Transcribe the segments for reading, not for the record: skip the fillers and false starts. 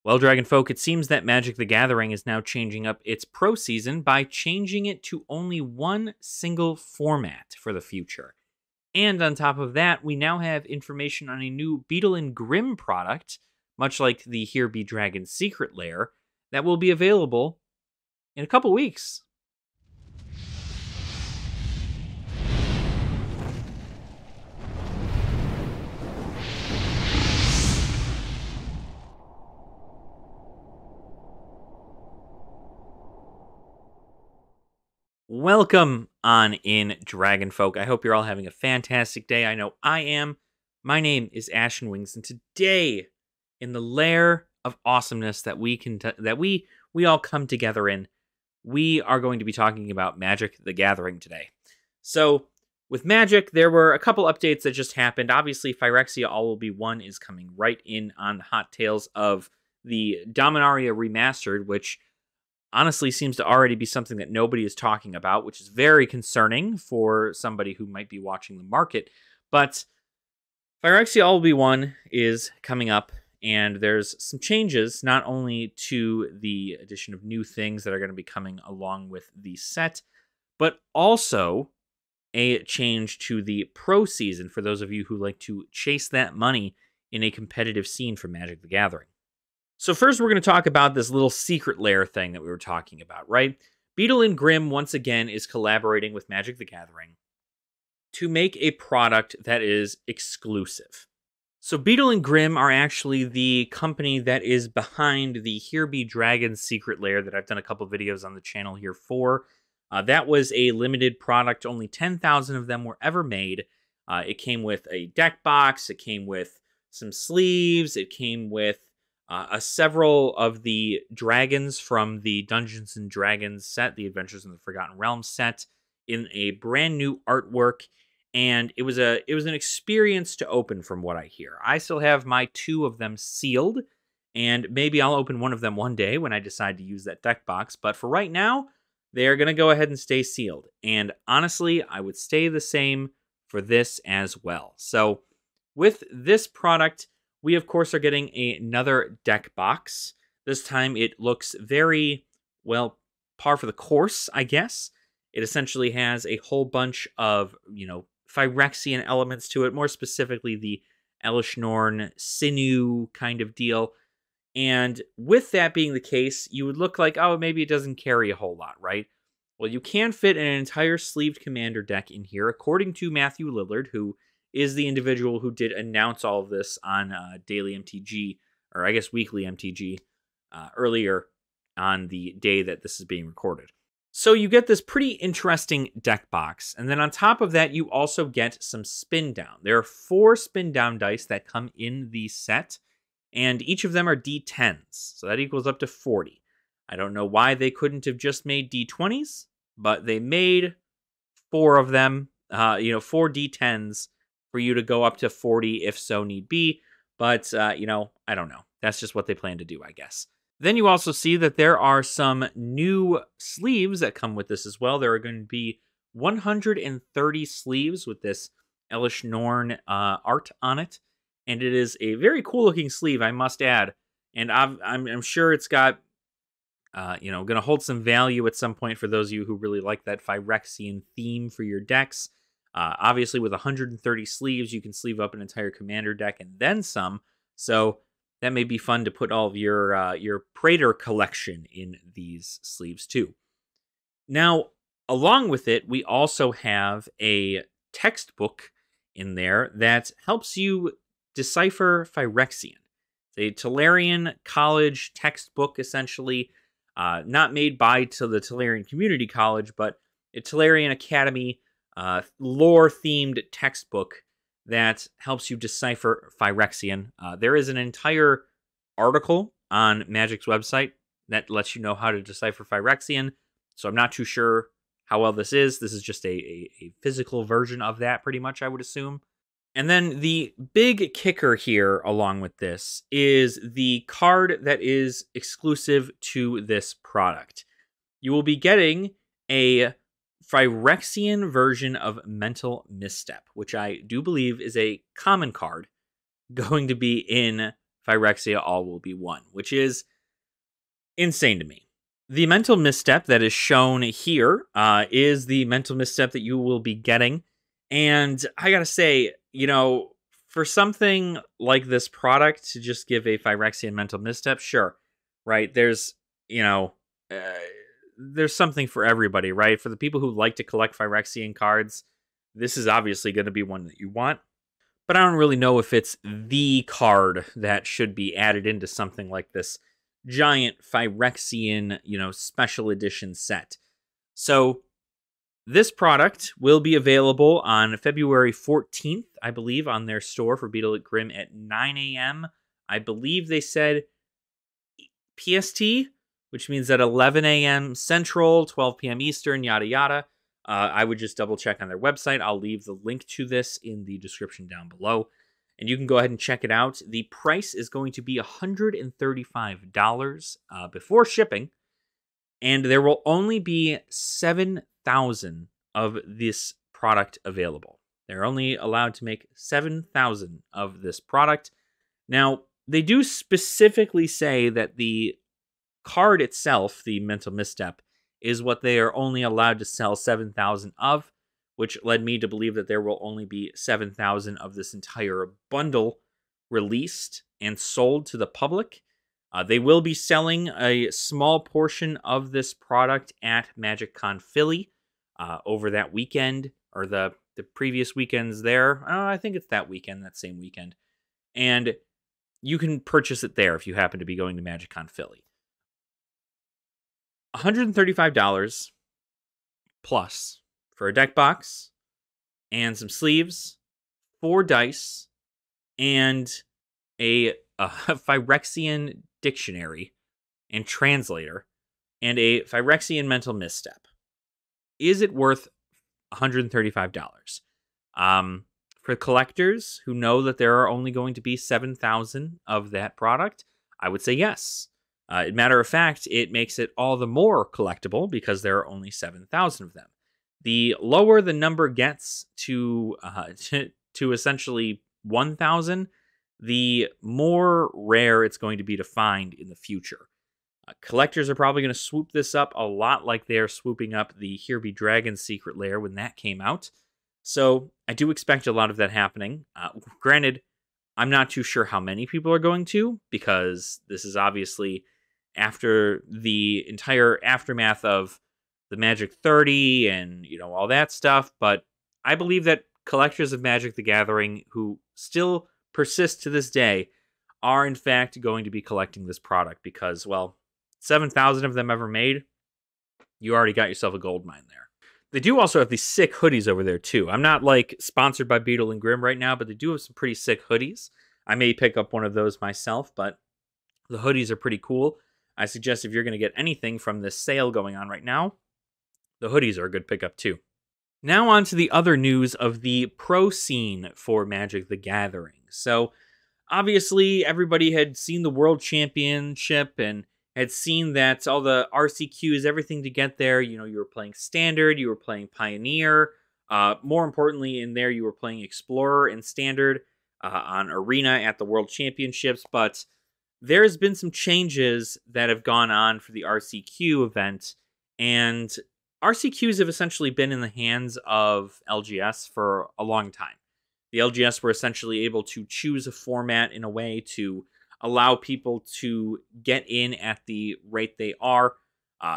Well, Dragon Folk, it seems that Magic the Gathering is now changing up its pro season by changing it to only one single format for the future. And on top of that, we now have information on a new Beadle and Grimm product, much like the Here Be Dragon Secret Lair, that will be available in a couple weeks. Welcome on in, Dragon Folk. I hope you're all having a fantastic day. I know I am. My name is Ashen Wings, and today, in the lair of awesomeness that we all come together in, we are going to be talking about Magic the Gathering today. So, with Magic, there were a couple updates that just happened. Obviously, Phyrexia All Will Be One is coming right in on the hot tails of the Dominaria Remastered, which honestly seems to already be something that nobody is talking about, which is very concerning for somebody who might be watching the market. But Phyrexia All Will Be One is coming up, and there's some changes, not only to the addition of new things that are going to be coming along with the set, but also a change to the pro season for those of you who like to chase that money in a competitive scene for Magic the Gathering. So first, we're going to talk about this little secret lair thing that we were talking about, right? Beadle and Grimm, once again, is collaborating with Magic the Gathering to make a product that is exclusive. So Beadle and Grimm are actually the company that is behind the Here Be Dragon Secret Lair that I've done a couple videos on the channel here for. That was a limited product. Only 10,000 of them were ever made. It came with a deck box. It came with some sleeves. It came with several of the dragons from the Dungeons & Dragons set, the Adventures in the Forgotten Realms set, in a brand new artwork, and it was an experience to open from what I hear. I still have my 2 of them sealed, and maybe I'll open one of them one day when I decide to use that deck box, but for right now, they're going to go ahead and stay sealed, and honestly, I would stay the same for this as well. So, with this product, we, of course, are getting another deck box. This time it looks very, well, par for the course, I guess. It essentially has a whole bunch of, Phyrexian elements to it, more specifically the Elesh Norn sinew kind of deal. And with that being the case, you would look like, oh, maybe it doesn't carry a whole lot, right? Well, you can fit an entire sleeved commander deck in here, according to Matthew Lillard, who is the individual who did announce all of this on Daily MTG, or I guess Weekly MTG, earlier on the day that this is being recorded. So you get this pretty interesting deck box, and then on top of that, you also get some spin down. There are 4 spin down dice that come in the set, and each of them are D10s, so that equals up to 40. I don't know why they couldn't have just made D20s, but they made 4 of them, 4 D10s, for you to go up to 40 if so need be. But, I don't know. That's just what they plan to do, I guess. Then you also see that there are some new sleeves that come with this as well. There are going to be 130 sleeves with this Elesh Norn art on it. And it is a very cool looking sleeve, I must add. And I'm sure it's got, going to hold some value at some point for those of you who really like that Phyrexian theme for your decks. Obviously, with 130 sleeves, you can sleeve up an entire commander deck and then some. So that may be fun to put all of your Praetor collection in these sleeves too. Now, along with it, we also have a textbook in there that helps you decipher Phyrexian. It's a Tolarian college textbook, essentially, not made by the Tolarian Community College, but a Tolarian Academy lore-themed textbook that helps you decipher Phyrexian. There is an entire article on Magic's website that lets you know how to decipher Phyrexian, so I'm not too sure how well this is. This is just a physical version of that, pretty much, I would assume. And then the big kicker here, along with this, is the card that is exclusive to this product. You will be getting a Phyrexian version of Mental Misstep, which I do believe is a common card going to be in Phyrexia all will be one, which is insane to me. The mental misstep that is shown here is the mental misstep that you will be getting. And I gotta say, for something like this product to just give a Phyrexian mental misstep, sure, right? Uh, there's something for everybody, right? For the people who like to collect Phyrexian cards, this is obviously going to be one that you want. But I don't really know if it's the card that should be added into something like this giant Phyrexian, special edition set. So this product will be available on February 14th, I believe, on their store for Beadle at Grimm at 9 a.m. I believe they said PST, which means at 11 a.m. Central, 12 p.m. Eastern, yada yada. I would just double check on their website. I'll leave the link to this in the description down below, and you can go ahead and check it out. The price is going to be $135 before shipping, and there will only be 7,000 of this product available. They're only allowed to make 7,000 of this product. Now, they do specifically say that the card itself, the mental misstep, is what they are only allowed to sell 7,000 of, which led me to believe that there will only be 7,000 of this entire bundle released and sold to the public. They will be selling a small portion of this product at MagicCon Philly over that weekend, or the previous weekends there. I think it's that weekend, that same weekend. And you can purchase it there if you happen to be going to MagicCon Philly. $135 plus for a deck box and some sleeves, 4 dice, and a Phyrexian dictionary and translator, and a Phyrexian mental misstep. Is it worth $135? For collectors who know that there are only going to be 7,000 of that product, I would say yes. Matter of fact, it makes it all the more collectible because there are only 7,000 of them. The lower the number gets to essentially 1,000, the more rare it's going to be to find in the future. Collectors are probably going to swoop this up a lot like they're swooping up the Here Be Dragon's Secret Lair when that came out. So I do expect a lot of that happening. Granted, I'm not too sure how many people are going to, because this is obviously after the entire aftermath of the Magic 30 and, all that stuff. But I believe that collectors of Magic the Gathering who still persist to this day are in fact going to be collecting this product because, well, 7,000 of them ever made, you already got yourself a gold mine there. They do also have these sick hoodies over there too. I'm not sponsored by Beadle and Grimm right now, but they do have some pretty sick hoodies. I may pick up one of those myself, but the hoodies are pretty cool. I suggest if you're going to get anything from this sale going on right now, the hoodies are a good pickup too. Now on to the other news of the pro scene for Magic the Gathering. So obviously everybody had seen the World Championship and had seen that all the RCQs, everything to get there. You were playing Standard, you were playing Pioneer. More importantly, in there, you were playing Explorer and Standard on Arena at the World Championships. But there's been some changes that have gone on for the RCQ event. And RCQs have essentially been in the hands of LGS for a long time. The LGS were essentially able to choose a format in a way to allow people to get in at the rate they are.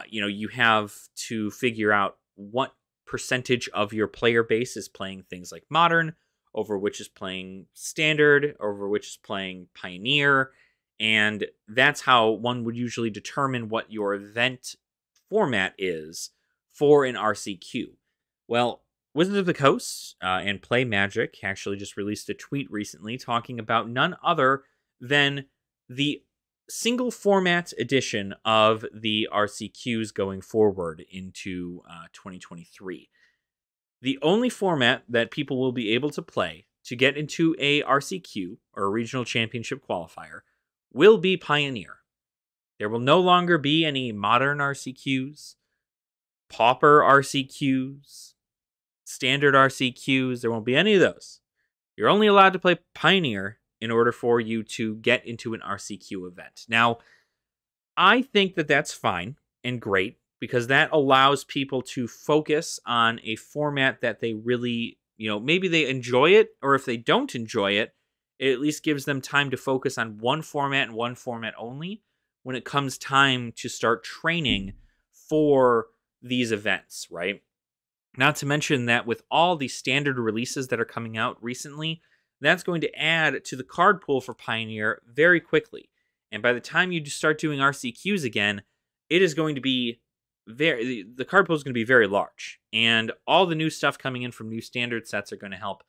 You have to figure out what percentage of your player base is playing things like Modern, over which is playing Standard, over which is playing Pioneer. And that's how one would usually determine what your event format is for an RCQ. Well, Wizards of the Coast and Play Magic actually just released a tweet recently talking about none other than the single format edition of the RCQs going forward into 2023. The only format that people will be able to play to get into a RCQ, or a regional championship qualifier, will be Pioneer. There will no longer be any Modern RCQs, Pauper RCQs, Standard RCQs. There won't be any of those. You're only allowed to play Pioneer in order for you to get into an RCQ event. Now, I think that that's fine and great because that allows people to focus on a format that they really, maybe they enjoy it, or if they don't enjoy it, it at least gives them time to focus on one format and one format only when it comes time to start training for these events, right? Not to mention that with all the standard releases that are coming out recently, that's going to add to the card pool for Pioneer very quickly. And by the time you start doing RCQs again, it is going to be the card pool is going to be very large. And all the new stuff coming in from new standard sets are going to help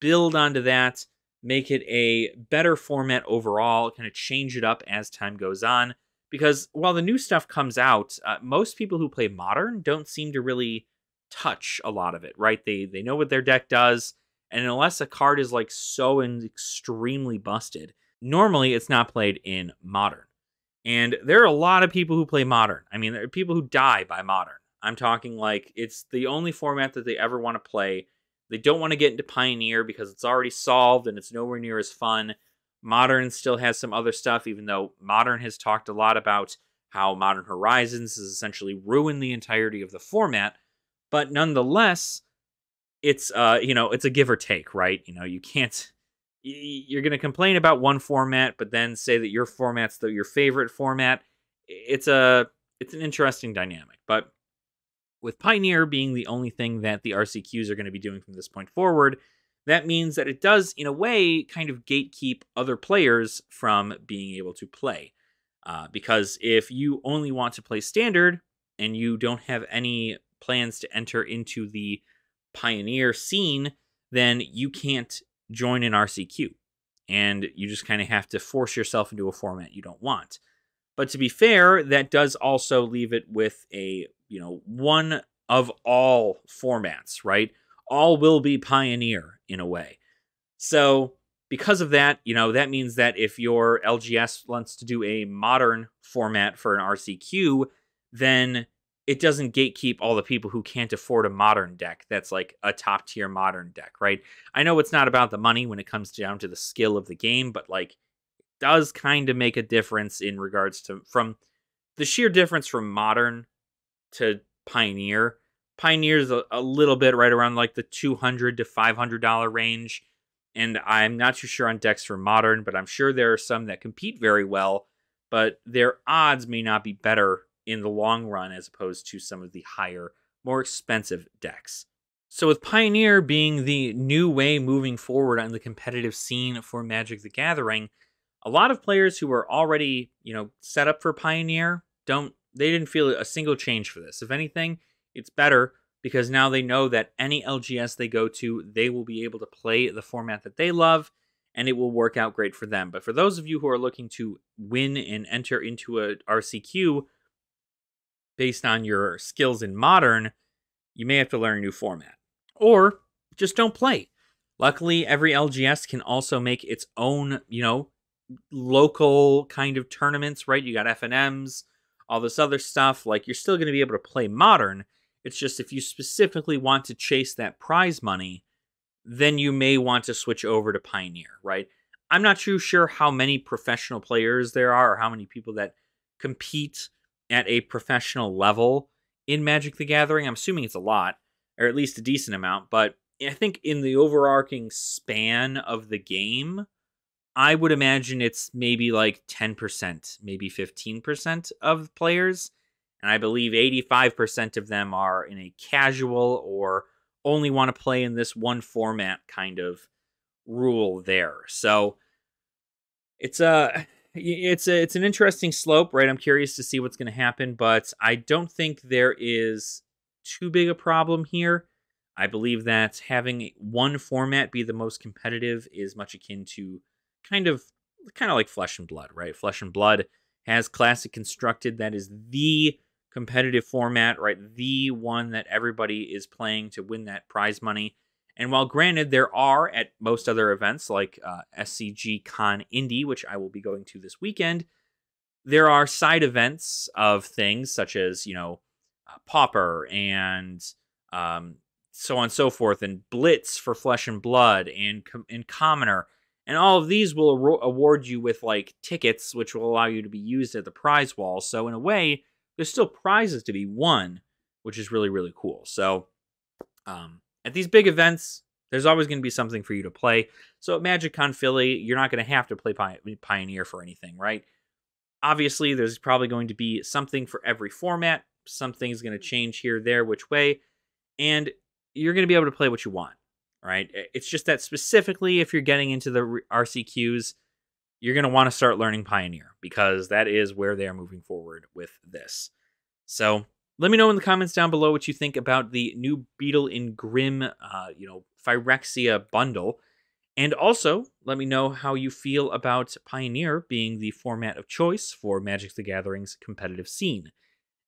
build onto that, make it a better format overall, kind of change it up as time goes on. Because while the new stuff comes out, most people who play Modern don't seem to really touch a lot of it, right? They know what their deck does, and unless a card is like so extremely busted, normally it's not played in Modern. And there are a lot of people who play Modern. I mean, there are people who die by Modern. I'm talking like it's the only format that they ever want to play. They don't want to get into Pioneer because it's already solved and it's nowhere near as fun. Modern still has some other stuff, even though Modern has talked a lot about how Modern Horizons has essentially ruined the entirety of the format. But nonetheless, it's it's a give or take, right? You can't. You're going to complain about one format, but then say that your format's your favorite format. It's an interesting dynamic. But with Pioneer being the only thing that the RCQs are going to be doing from this point forward, that means that it does, in a way, kind of gatekeep other players from being able to play. Because if you only want to play Standard and you don't have any plans to enter into the Pioneer scene, then you can't join an RCQ. And you just kind of have to force yourself into a format you don't want. But to be fair, that does also leave it with a, one of all formats, right? All will be Pioneer in a way. So because of that, that means that if your LGS wants to do a Modern format for an RCQ, then it doesn't gatekeep all the people who can't afford a Modern deck that's like a top tier Modern deck, right? I know it's not about the money when it comes down to the skill of the game, but like it does kind of make a difference in regards to from the sheer difference from Modern to Pioneer. Pioneer's a little bit right around like the $200 to $500 range, and I'm not too sure on decks for Modern, but I'm sure there are some that compete very well, but their odds may not be better in the long run as opposed to some of the higher, more expensive decks. So with Pioneer being the new way moving forward on the competitive scene for Magic the Gathering, a lot of players who are already, set up for Pioneer they didn't feel a single change for this. If anything, it's better because now they know that any LGS they go to, they will be able to play the format that they love, and it will work out great for them. But for those of you who are looking to win and enter into a RCQ based on your skills in Modern, you may have to learn a new format. Or just don't play. Luckily, every LGS can also make its own, local kind of tournaments, right? You got FNMs, all this other stuff. Like, you're still going to be able to play Modern. It's just if you specifically want to chase that prize money, then you may want to switch over to Pioneer, right? I'm not too sure how many professional players there are or how many people that compete at a professional level in Magic the Gathering. I'm assuming it's a lot, or at least a decent amount, but I think in the overarching span of the game, I would imagine it's maybe like 10%, maybe 15% of players. And I believe 85% of them are in a casual or only want to play in this one format kind of rule there. So it's an interesting slope, right? I'm curious to see what's going to happen, but I don't think there is too big a problem here. I believe that having one format be the most competitive is much akin to kind of like Flesh and Blood, right? Flesh and Blood has Classic Constructed. That is the competitive format, right? The one that everybody is playing to win that prize money. And while granted, there are at most other events like SCG Con Indy, which I will be going to this weekend, there are side events of things such as, Pauper and so on and so forth, and Blitz for Flesh and Blood and Commoner. And all of these will award you with like tickets, which will allow you to be used at the prize wall. So in a way, there's still prizes to be won, which is really, really cool. So at these big events, there's always going to be something for you to play. So at MagicCon Philly, you're not going to have to play Pioneer for anything, right? Obviously, there's probably going to be something for every format. Something's going to change here, there, which way. And you're going to be able to play what you want, right? It's just that specifically if you're getting into the RCQs, you're going to want to start learning Pioneer because that is where they are moving forward with this. So let me know in the comments down below what you think about the new Beadle in Grimm, Phyrexia bundle. And also, let me know how you feel about Pioneer being the format of choice for Magic the Gathering's competitive scene.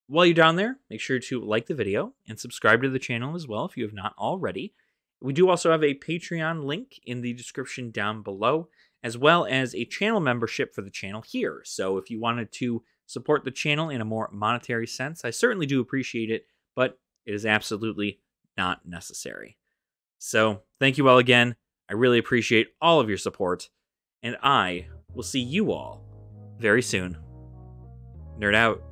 While you're down there, make sure to like the video and subscribe to the channel as well if you have not already. We do also have a Patreon link in the description down below, as well as a channel membership for the channel here. So if you wanted to support the channel in a more monetary sense, I certainly do appreciate it, but it is absolutely not necessary. So thank you all again. I really appreciate all of your support, and I will see you all very soon. Nerd out.